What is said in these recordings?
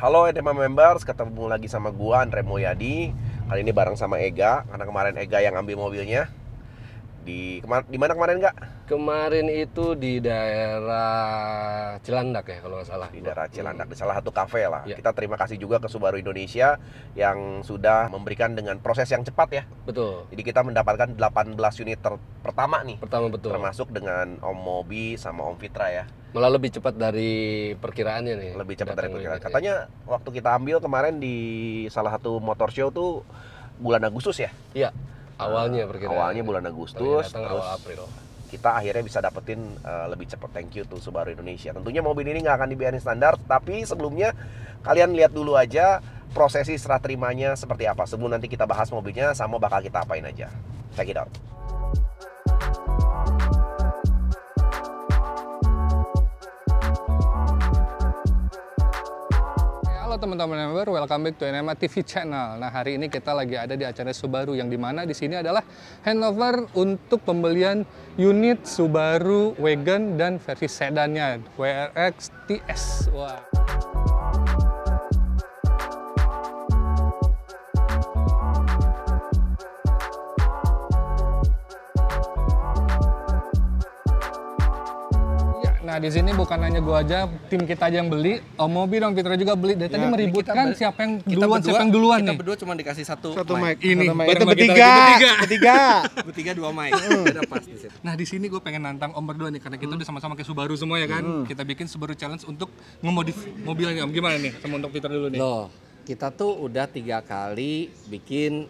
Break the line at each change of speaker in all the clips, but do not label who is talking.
Halo NMA Members, ketemu lagi sama gua Andre Moyadi. Kali ini bareng sama Ega, karena kemarin Ega yang ambil mobilnya. Di mana kemarin Kak?
Kemarin itu di daerah Cilandak ya kalau nggak salah.
Di daerah Cilandak, di salah satu kafe lah.
Ya.
Kita terima kasih juga ke Subaru Indonesia yang sudah memberikan dengan proses yang cepat ya.
Betul.
Jadi kita mendapatkan 18 unit pertama nih.
Pertama betul.
Termasuk dengan Om Mobi sama Om Fitra ya.
Malah lebih cepat dari perkiraannya nih.
Lebih cepat dari perkiraan.
Datang
Katanya waktu kita ambil kemarin di salah satu motor show tuh bulan Agustus ya?
Iya. Awalnya perkiraan.
Awalnya bulan Agustus,
datang
terus
awal April.
kita akhirnya bisa dapetin lebih cepat. Thank you to Subaru Indonesia. Tentunya mobil ini nggak akan dibiarin standar, tapi sebelumnya kalian lihat dulu aja prosesi serah terimanya seperti apa. Sebelum nanti kita bahas mobilnya sama bakal kita apain aja. Check it out.
Halo teman-teman member, welcome back to NMA TV channel. Nah, hari ini kita lagi ada di acara Subaru yang dimana di sini adalah handover untuk pembelian unit Subaru Wagon dan versi sedannya WRX TS. Wah. Nah, di sini bukan hanya gua aja, tim kita aja yang beli, Om Mobi dong, Fitra juga beli. Dari tadi meributkan siapa yang duluan,
kita
nih.
berdua cuma dikasih satu
mic. Ini
itu bertiga 2 mic. Udah pas di situ.
Nah, di sini gue pengen nantang Om berdua nih, karena kita udah sama-sama kayak Subaru semua ya kan. Kita bikin Subaru Challenge untuk ngemodif mobilnya. Om, gimana nih? Sama untuk Fitra dulu nih.
Loh, kita tuh udah 3 kali bikin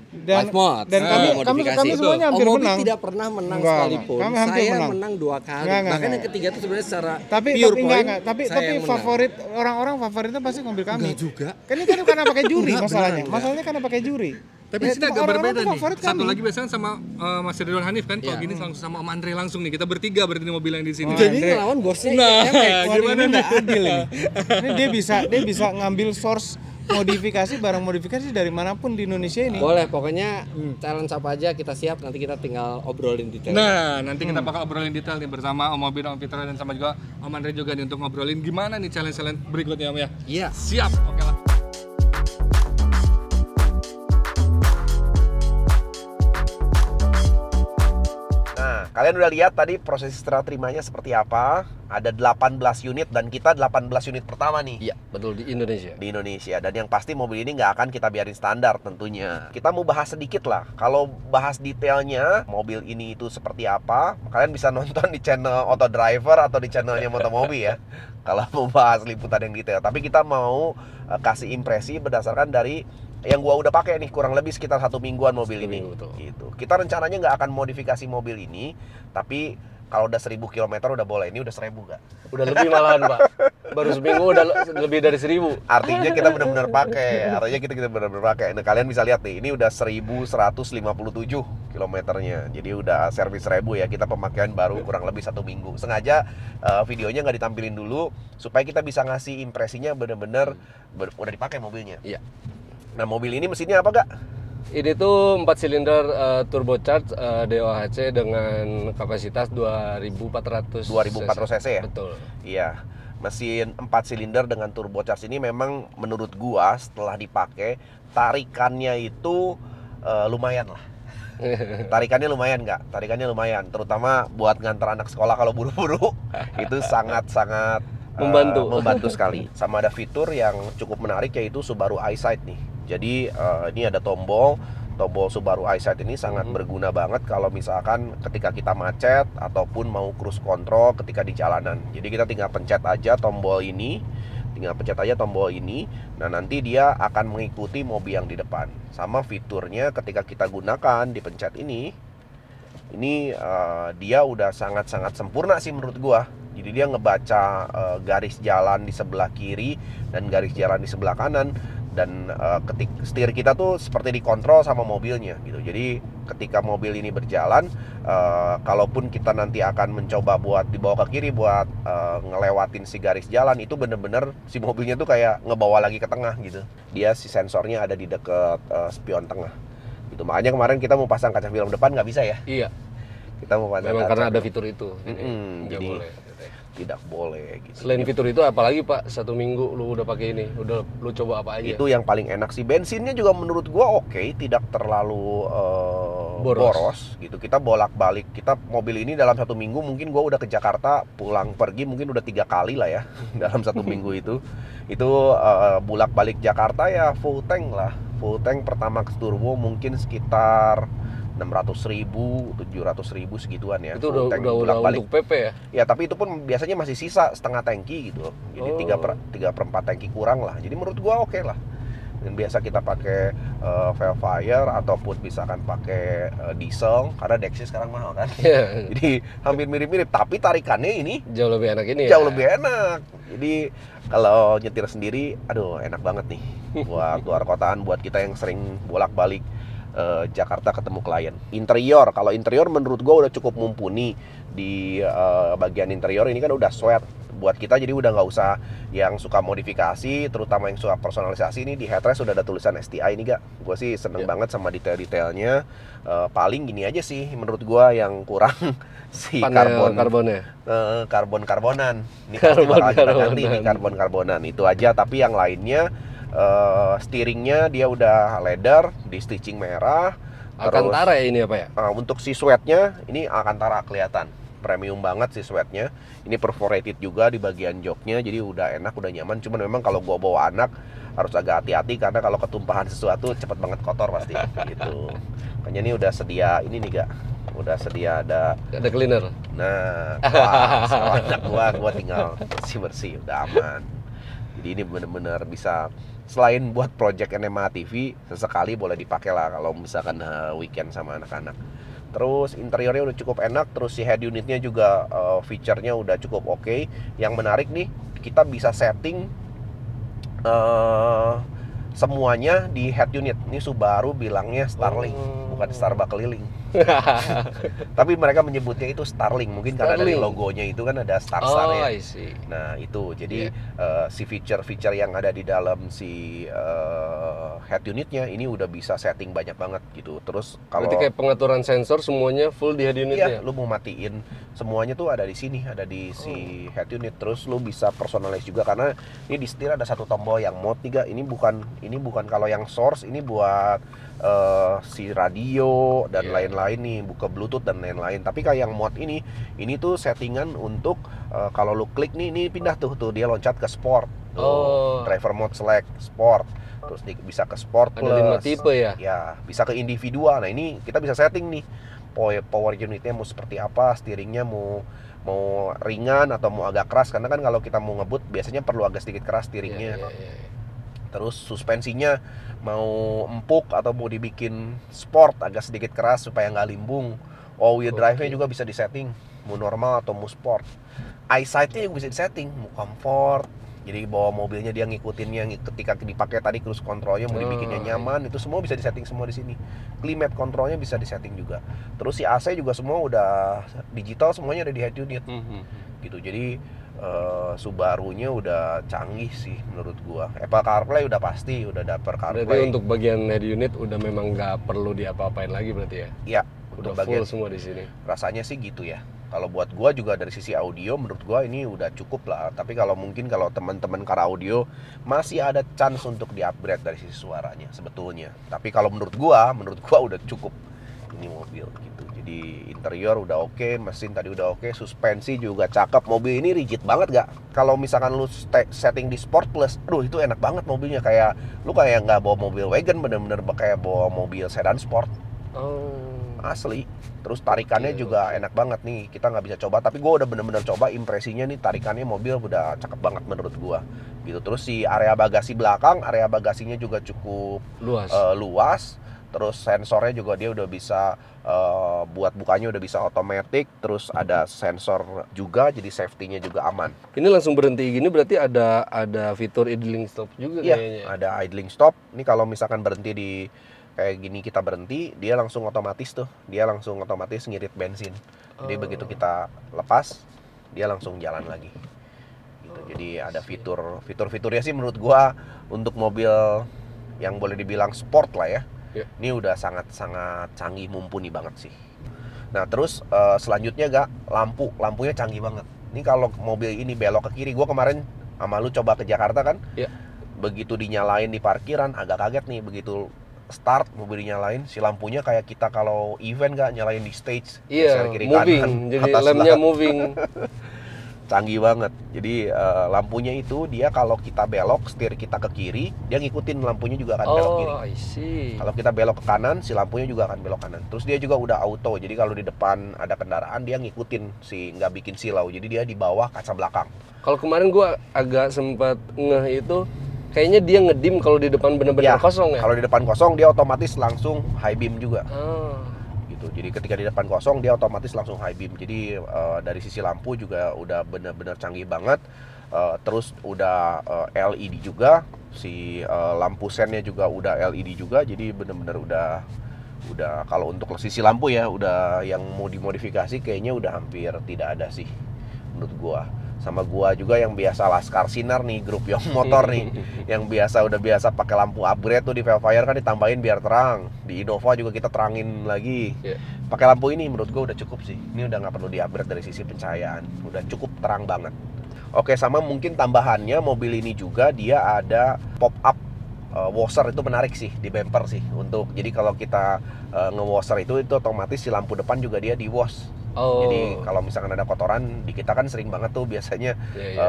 live mod
dan kami semuanya hampir
Mobi
menang.
tidak pernah menang
Enggak,
sekalipun.
kami hampir
Saya
menang.
menang 2 kali.
Enggak.
Bahkan yang ketiga itu sebenarnya secara
Tapi
pure point.
tapi
saya yang menang.
favorit orang-orang favoritnya pasti ngambil kami.
Enggak juga.
Kan ini kan karena pakai juri
Enggak,
masalahnya.
beneran,
Masalahnya karena pakai juri.
Tapi
Ya,
di sini agak
orang-orang
berbeda
tuh
nih.
favorit
Satu
kami.
lagi biasanya sama Mas Ridwan Hanif kan, kalau gini langsung sama Om Andre langsung nih. Kita bertiga berarti di mobil yang di sini.
Jadi ngelawan bosnya.
Nah,
Wah,
gimana
ini
nih?
nggak adil ini. Ini dia bisa ngambil source modifikasi barang modifikasi dari manapun di Indonesia ini.
Boleh, pokoknya challenge apa aja kita siap, nanti kita tinggal obrolin detail.
Nah, nanti kita bakal obrolin detail nih bersama Om Mobi, Om Fitra, dan sama juga Om Andre juga nih untuk ngobrolin gimana nih challenge-challenge berikutnya Om ya.
Iya.
Siap, oke lah.
Nah, kalian udah lihat tadi proses serah terimanya seperti apa. Ada 18 unit dan kita 18 unit pertama nih.
Iya, betul di Indonesia.
Di Indonesia. Dan yang pasti mobil ini nggak akan kita biarin standar tentunya. Kita mau bahas sedikit lah. Kalau bahas detailnya mobil ini itu seperti apa, kalian bisa nonton di channel Auto Driver atau di channelnya Motomobi ya. Kalau mau bahas liputan yang detail. Tapi kita mau kasih impresi berdasarkan dari yang gua udah pakai nih kurang lebih sekitar 1 mingguan mobil ini. Gitu. Kita rencananya nggak akan modifikasi mobil ini, tapi kalau udah 1000 km udah boleh. Ini udah 1000 gak?
Udah lebih malahan, Pak. Baru seminggu udah lebih dari 1000.
Artinya kita benar-benar pakai. Artinya kita benar-benar pakai. Nah, kalian bisa lihat nih, ini udah 1157 kilometernya. Jadi udah servis 1000 ya. Kita pemakaian baru kurang lebih 1 minggu. Sengaja videonya nggak ditampilin dulu supaya kita bisa ngasih impresinya benar-benar udah dipakai mobilnya.
Iya.
Nah, mobil ini mesinnya apa, Kak?
Ini tuh 4 silinder turbocharged DOHC dengan kapasitas 2400
cc ya?
Betul.
Iya. Mesin 4 silinder dengan turbocharged ini memang menurut gua setelah dipakai tarikannya itu lumayan lah. Tarikannya lumayan nggak? Tarikannya lumayan, terutama buat ngantar anak sekolah kalau buru-buru itu sangat-sangat membantu sekali. Sama ada fitur yang cukup menarik yaitu Subaru EyeSight nih. Jadi ini ada tombol Subaru EyeSight ini sangat berguna banget kalau misalkan ketika kita macet ataupun mau cruise control ketika di jalanan. Jadi kita tinggal pencet aja tombol ini. Nah, nanti dia akan mengikuti mobil yang di depan. Sama fiturnya ketika kita gunakan dipencet ini dia udah sangat-sangat sempurna sih menurut gua. Jadi dia ngebaca garis jalan di sebelah kiri dan garis jalan di sebelah kanan. Dan setir kita tuh seperti dikontrol sama mobilnya gitu. Jadi ketika mobil ini berjalan, kalaupun kita nanti akan mencoba buat dibawa ke kiri buat ngelewatin si garis jalan, itu bener-bener si mobilnya tuh kayak ngebawa lagi ke tengah gitu. Dia si sensornya ada di deket spion tengah gitu. Makanya kemarin kita mau pasang kaca film depan nggak bisa ya.
Iya.
Kita mau pasang
Memang
kaca
karena ada
film.
fitur itu. Nggak
Jadi
boleh.
tidak boleh gitu.
Selain fitur itu apalagi Pak, 1 minggu lu udah pakai ini, udah lu coba apa aja?
Itu yang paling enak sih. Bensinnya juga menurut gua oke, tidak terlalu boros gitu. Kita bolak-balik, kita mobil ini dalam 1 minggu mungkin gua udah ke Jakarta, pulang pergi mungkin udah 3 kali lah ya dalam 1 minggu itu. Itu bolak-balik Jakarta ya full tank lah. Full tank Pertamax turbo mungkin sekitar 600.000, 700.000 segituan ya.
Itu
Full
udah
tank
udah
bolak-balik.
untuk PP ya?
Ya tapi itu pun biasanya masih sisa setengah tangki gitu. Jadi
Oh.
3/4 tangki kurang lah. Jadi menurut gua oke lah. Dan biasa kita pakai Velfire ataupun misalkan pakai diesel karena Dexys sekarang mahal kan.
Iya.
Jadi hampir mirip-mirip tapi tarikannya ini
Jauh lebih enak ini ya?
jauh lebih enak. Jadi kalau nyetir sendiri, aduh enak banget nih buat luar kotaan, buat kita yang sering bolak-balik Jakarta ketemu klien. Interior, kalau interior menurut gue udah cukup mumpuni di bagian interior ini kan udah sweat buat kita, jadi udah nggak usah yang suka modifikasi, terutama yang suka personalisasi. Ini di headrest sudah ada tulisan STI nih gak? Gue sih seneng banget sama detail-detailnya. Paling gini aja sih menurut gue yang kurang si
karbonnya.
karbon-karbonan. Ini pasti bakal kita ganti nih karbon-karbonan. Itu aja, tapi yang lainnya steeringnya dia udah leather di stitching merah.
Alcantara ya ini apa ya?
Untuk si sweatnya ini Alcantara kelihatan premium banget si sweatnya. Ini perforated juga di bagian joknya, jadi udah enak, udah nyaman. Cuman memang kalau gua bawa anak harus agak hati-hati karena kalau ketumpahan sesuatu cepet banget kotor pasti gitu. Makanya ini udah sedia ini nih gak? Udah sedia ada
cleaner.
Nah, wah, sama anak gua tinggal bersih-bersih, udah aman. Jadi ini bener-bener bisa, selain buat project NMA TV, sesekali boleh dipakai lah kalau misalkan weekend sama anak-anak. Terus interiornya udah cukup enak, terus si head unitnya juga feature-nya udah cukup oke. Yang menarik nih, kita bisa setting semuanya di head unit. Ini Subaru bilangnya Starlink, bukan Starbucks keliling. Tapi mereka menyebutnya itu Starlink, mungkin karena dari logonya itu kan ada star-starnya.
I see.
Nah itu, jadi si feature-feature yang ada di dalam si head unitnya ini udah bisa setting banyak banget gitu. Terus kalau
Berarti kayak pengaturan sensor semuanya full di head unitnya?
iya, lu mau matiin semuanya tuh ada di sini, ada di si head unit. Terus lu bisa personalize juga karena ini di setir ada satu tombol yang mode 3. Ini bukan kalau yang source, ini buat si radio dan lain-lain nih, buka Bluetooth dan lain-lain. Tapi kayak yang mode ini tuh settingan untuk kalau lu klik nih, ini pindah tuh dia loncat ke sport. Driver mode select sport. Terus bisa ke sport plus.
Ada 5 tipe ya?
Ya, bisa ke individual. Nah, ini kita bisa setting nih. Power unitnya mau seperti apa, steeringnya mau ringan atau mau agak keras, karena kan kalau kita mau ngebut biasanya perlu agak sedikit keras steeringnya. Terus suspensinya mau empuk atau mau dibikin sport agak sedikit keras supaya nggak limbung. All wheel drive-nya juga bisa disetting, mau normal atau mau sport. Eyesight-nya juga bisa disetting, mau comfort. Jadi bawa mobilnya dia ngikutinnya ketika dipakai tadi, cruise controlnya mau dibikinnya nyaman, itu semua bisa disetting semua di sini. Climate controlnya bisa disetting juga. Terus si AC juga semua udah digital, semuanya ada di head unit. Gitu. Jadi Subarunya udah canggih sih menurut gua. Apple CarPlay udah pasti, udah ada Apple CarPlay.
Berarti untuk bagian head unit udah memang nggak perlu diapa-apain lagi berarti ya?
Iya,
Udah
untuk bagian
full semua di sini.
rasanya sih gitu ya. Kalau buat gua juga dari sisi audio menurut gua ini udah cukup lah. Tapi kalau mungkin kalau teman-teman Car Audio masih ada chance untuk di-upgrade dari sisi suaranya sebetulnya. Tapi kalau menurut gua udah cukup ini mobil gitu. Jadi interior udah oke, mesin tadi udah oke, suspensi juga cakep. Mobil ini rigid banget gak? Kalau misalkan lu setting di Sport Plus, aduh itu enak banget mobilnya, kayak lu kayak nggak bawa mobil wagon, bener-bener kayak bawa mobil sedan sport. Asli. Terus tarikannya juga enak banget nih. Kita nggak bisa coba, tapi gue udah bener-bener coba, impresinya nih tarikannya mobil udah cakep banget menurut gue. Gitu. Terus si area bagasi belakang, area bagasinya juga cukup luas. Terus sensornya juga dia udah bisa buat bukanya udah bisa otomatis. Terus ada sensor juga, jadi safety-nya juga aman.
Ini langsung berhenti gini berarti ada fitur idling stop juga kayaknya.
Iya, ada idling stop. Ini kalau misalkan berhenti di kayak gini, kita berhenti, dia langsung otomatis tuh. Dia langsung otomatis ngirit bensin. Jadi begitu kita lepas, dia langsung jalan lagi. Gitu. Jadi ada fiturnya sih menurut gua untuk mobil yang boleh dibilang sport lah ya. Ini udah sangat-sangat canggih, mumpuni banget sih. Nah terus selanjutnya lampunya canggih banget. Ini kalau mobil ini belok ke kiri, gue kemarin sama lu coba ke Jakarta kan,
Iya.
begitu dinyalain di parkiran agak kaget nih, begitu start mobil dinyalain, si lampunya kayak kita kalau event gak nyalain di stage,
Iya,
geser kiri
moving,
kanan,
jadi
atas
lemnya
belakang.
moving.
Canggih banget. Jadi lampunya itu dia kalau kita belok, setir kita ke kiri, dia ngikutin lampunya juga akan belok kiri.
Oh, I see.
Kalau kita belok ke kanan, si lampunya juga akan belok kanan. Terus dia juga udah auto. Jadi kalau di depan ada kendaraan, dia ngikutin si nggak bikin silau. Jadi dia di bawah kaca belakang.
Kalau kemarin gua agak sempat ngeh itu, kayaknya dia ngedim kalau di depan benar-benar kosong ya.
Kalau di depan kosong, dia otomatis langsung high beam juga.
Oh.
Gitu. Jadi ketika di depan kosong, dia otomatis langsung high beam. Jadi dari sisi lampu juga udah benar-benar canggih banget. Terus udah LED juga. Si lampu sennya juga udah LED juga. Jadi benar-benar udah kalau untuk sisi lampu ya, udah yang mau dimodifikasi kayaknya udah hampir tidak ada sih menurut gua. Sama gua juga yang biasa Laskar Sinar nih, grup yang motor nih, yang udah biasa pakai lampu upgrade tuh di Velfire kan ditambahin biar terang. Di Innova juga kita terangin lagi.
Yeah.
Pakai lampu ini menurut gua udah cukup sih. Ini udah nggak perlu di-upgrade dari sisi pencahayaan, udah cukup terang banget. Oke, sama mungkin tambahannya mobil ini juga dia ada pop-up washer, itu menarik sih di bumper sih. Untuk jadi kalau kita nge-washer itu otomatis si lampu depan juga dia di-wash.
Oh.
Jadi kalau misalkan ada kotoran, di kita kan sering banget tuh biasanya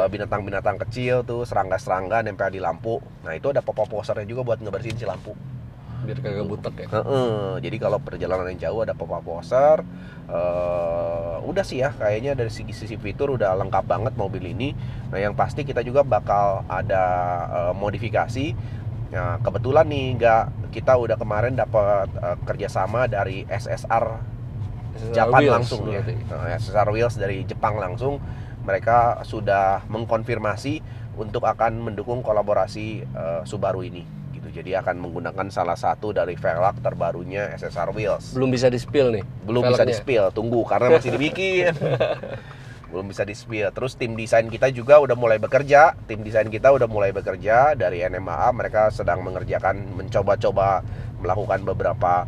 binatang-binatang kecil tuh, serangga-serangga nempel di lampu. Nah itu ada pop-up washernya juga buat ngebersihin si lampu.
Biar kagak butek ya.
Jadi kalau perjalanan yang jauh ada pop-up washer. Udah sih ya, kayaknya dari sisi fitur udah lengkap banget mobil ini. Nah yang pasti kita juga bakal ada modifikasi. Nah kebetulan nih kita udah kemarin dapat kerjasama dari SSR Japan
Wheels,
langsung ya. SSR Wheels dari Jepang langsung. Mereka sudah mengkonfirmasi untuk akan mendukung kolaborasi Subaru ini gitu. Jadi akan menggunakan salah satu dari velg terbarunya SSR Wheels.
Belum bisa di-spill nih.
Belum bisa di-spill, tunggu karena masih dibikin. Belum bisa di-spill. Terus tim desain kita juga udah mulai bekerja. Tim desain kita udah mulai bekerja dari NMAA. Mereka sedang mencoba-coba melakukan beberapa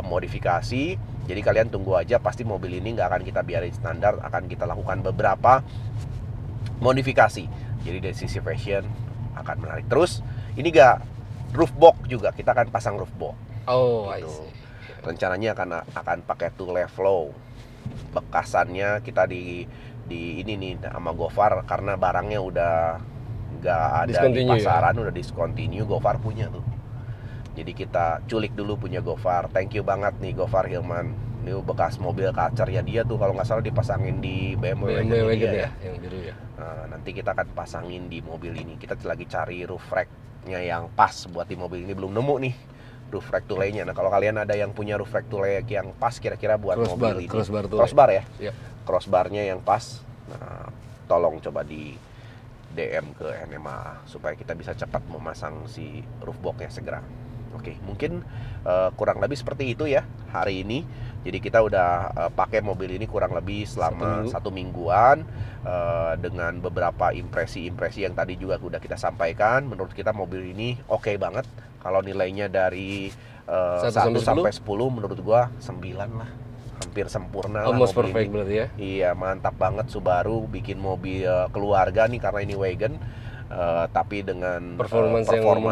modifikasi. Jadi kalian tunggu aja, pasti mobil ini nggak akan kita biarin standar, akan kita lakukan beberapa modifikasi. Jadi dari sisi fashion akan menarik. Terus ini roof box juga, kita akan pasang roof box.
Oh,
Gitu.
I see.
Rencananya akan pakai two-leaf flow. Bekasannya kita di ini nih sama Gofar karena barangnya udah nggak ada di pasaran, udah discontinue. Gofar punya tuh. Jadi kita culik dulu punya Gofar. Thank you banget nih Gofar Hilman. Ini bekas mobil kacernya dia tuh kalau nggak salah dipasangin di BMW
Wagon
ya.
Yang biru ya.
Nah, nanti kita akan pasangin di mobil ini. Kita lagi cari roof rack-nya yang pas buat di mobil ini, belum nemu nih roof rack tulenya. Nah kalau kalian ada yang punya roof rack tulenya yang pas kira-kira buat mobil ini, crossbar ya,
Yep.
Crossbarnya yang pas. Nah tolong coba di DM ke NMA supaya kita bisa cepat memasang si roof box-nya segera. Oke, mungkin kurang lebih seperti itu ya hari ini. Jadi kita udah pakai mobil ini kurang lebih selama satu mingguan dengan beberapa impresi-impresi yang tadi juga udah kita sampaikan. Menurut kita mobil ini oke banget. Kalau nilainya dari 1 sampai 10 menurut gua 9 lah. Hampir sempurna lah
Almost
mobil
perfect
ini.
berarti ya.
Iya, mantap banget Subaru bikin mobil keluarga nih karena ini wagon. Tapi dengan performa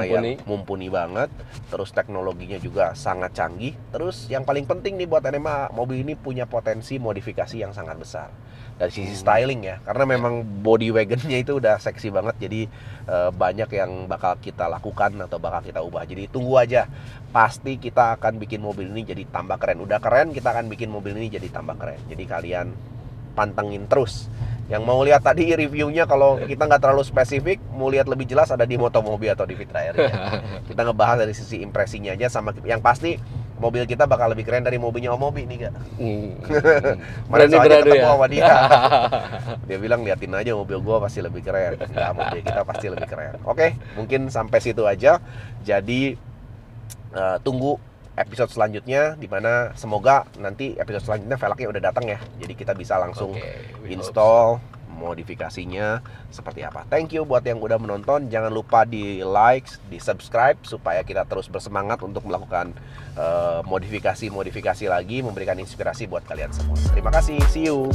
yang mumpuni banget, terus teknologinya juga sangat canggih. Terus yang paling penting nih buat NMA, mobil ini punya potensi modifikasi yang sangat besar dari sisi styling ya, karena memang body wagonnya itu udah seksi banget. Jadi banyak yang bakal kita lakukan atau bakal kita ubah. Jadi tunggu aja, pasti kita akan bikin mobil ini jadi tambah keren. Udah keren, kita akan bikin mobil ini jadi tambah keren. Jadi kalian pantengin terus. Yang mau lihat tadi reviewnya, kalau kita nggak terlalu spesifik, mau lihat lebih jelas ada di Motomobi atau di Fitra Area. Kita ngebahas dari sisi impresinya aja, sama yang pasti mobil kita bakal lebih keren dari mobilnya Om Mobi nih, Kak. Mana soalnya ketemu ya? Sama dia. Dia bilang liatin aja mobil gua pasti lebih keren. Enggak, mobil kita pasti lebih keren. Oke, mungkin sampai situ aja. Jadi tunggu episode selanjutnya, dimana semoga nanti episode selanjutnya velgnya udah datang ya, jadi kita bisa langsung install modifikasinya seperti apa. Thank you buat yang udah menonton, jangan lupa di like, di subscribe supaya kita terus bersemangat untuk melakukan modifikasi lagi, memberikan inspirasi buat kalian semua. Terima kasih, see you.